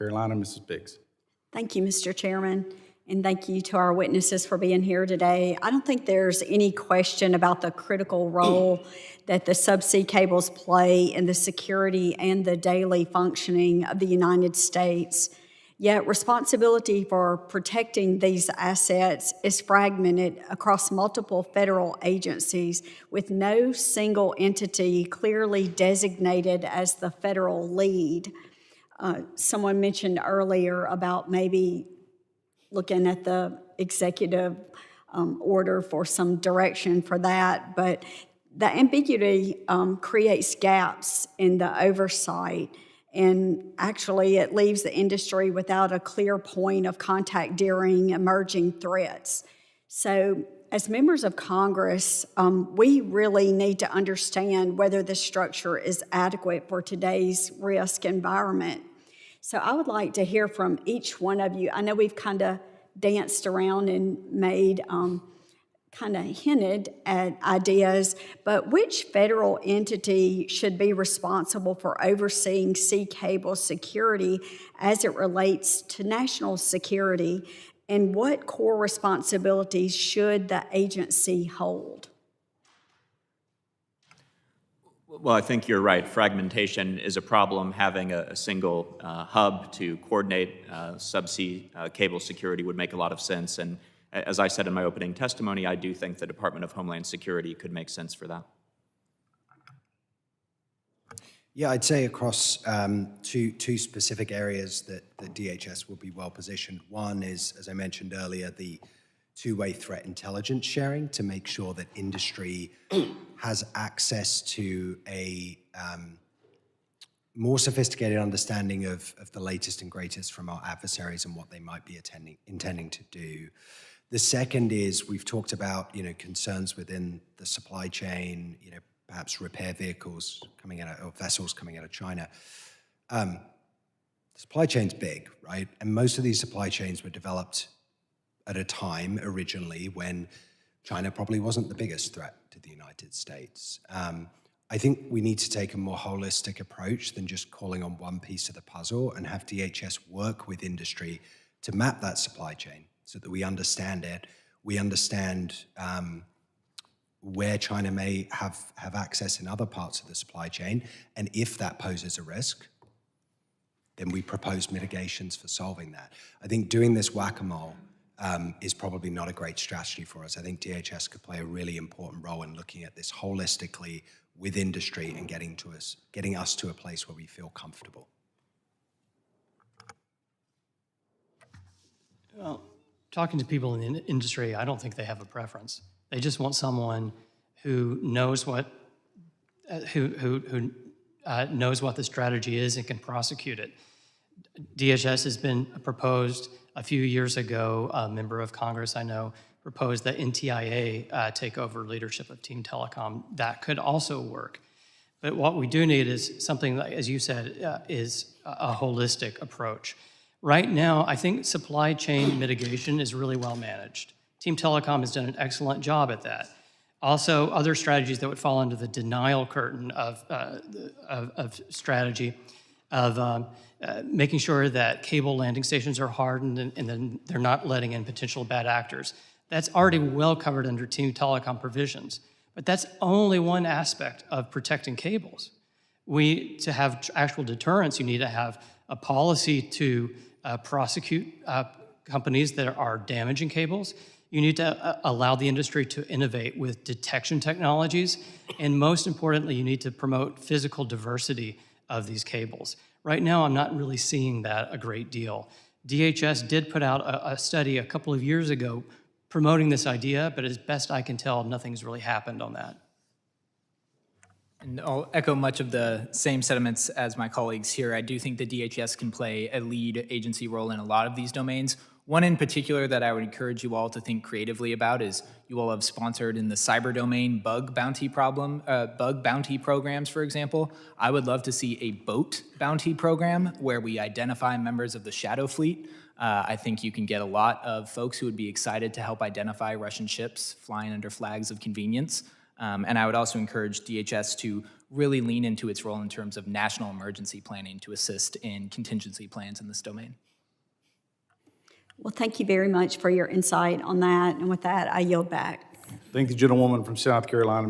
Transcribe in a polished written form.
Carolina, Mrs. Biggs. Thank you, Mr. Chairman, and thank you to our witnesses for being here today. I don't think there's any question about the critical role that the subsea cables play in the security and the daily functioning of the United States. Yet responsibility for protecting these assets is fragmented across multiple federal agencies with no single entity clearly designated as the federal lead. Someone mentioned earlier about maybe looking at the executive order for some direction for that, but the ambiguity creates gaps in the oversight, and actually it leaves the industry without a clear point of contact during emerging threats. So as members of Congress, we really need to understand whether this structure is adequate for today's risk environment. So I would like to hear from each one of you. I know we've kind of danced around and made, kind of hinted at ideas, but which federal entity should be responsible for overseeing sea cable security as it relates to national security, and what core responsibilities should the agency hold? Well, I think you're right. Fragmentation is a problem. Having a single hub to coordinate subsea cable security would make a lot of sense. And as I said in my opening testimony, I do think the Department of Homeland Security could make sense for that. Yeah, I'd say across two specific areas that the DHS will be well positioned. One is, as I mentioned earlier, the two-way threat intelligence sharing to make sure that industry has access to a more sophisticated understanding of the latest and greatest from our adversaries and what they might be intending to do. The second is we've talked about, concerns within the supply chain, perhaps repair vehicles coming out or vessels coming out of China. The supply chain's big, right? And most of these supply chains were developed at a time originally when China probably wasn't the biggest threat to the United States. I think we need to take a more holistic approach than just calling on one piece of the puzzle and have DHS work with industry to map that supply chain so that we understand it. We understand where China may have access in other parts of the supply chain, and if that poses a risk, then we propose mitigations for solving that. I think doing this whack-a-mole is probably not a great strategy for us. I think DHS could play a really important role in looking at this holistically with industry and getting us to a place where we feel comfortable. Well, talking to people in the industry, I don't think they have a preference. They just want someone who knows what knows what the strategy is and can prosecute it. DHS has been proposed a few years ago. A member of Congress I know proposed that NTIA take over leadership of Team Telecom. That could also work. But what we do need is something, like, as you said, is a holistic approach. Right now, I think supply chain mitigation is really well managed. Team Telecom has done an excellent job at that. Also, other strategies that would fall under the denial curtain of strategy of making sure that cable landing stations are hardened and then they're not letting in potential bad actors. That's already well covered under Team Telecom provisions. But that's only one aspect of protecting cables. To have actual deterrence, you need to have a policy to prosecute companies that are damaging cables. You need to allow the industry to innovate with detection technologies. And most importantly, you need to promote physical diversity of these cables. Right now, I'm not really seeing that a great deal. DHS did put out a study a couple of years ago promoting this idea, but as best I can tell, nothing's really happened on that. And I'll echo much of the same sentiments as my colleagues here. I do think the DHS can play a lead agency role in a lot of these domains. One in particular that I would encourage you all to think creatively about is you all have sponsored in the cyber domain bug bounty programs, for example. I would love to see a boat bounty program where we identify members of the shadow fleet. I think you can get a lot of folks who would be excited to help identify Russian ships flying under flags of convenience. And I would also encourage DHS to really lean into its role in terms of national emergency planning to assist in contingency plans in this domain. Well, thank you very much for your insight on that. And with that, I yield back. Thank the gentlewoman from South Carolina.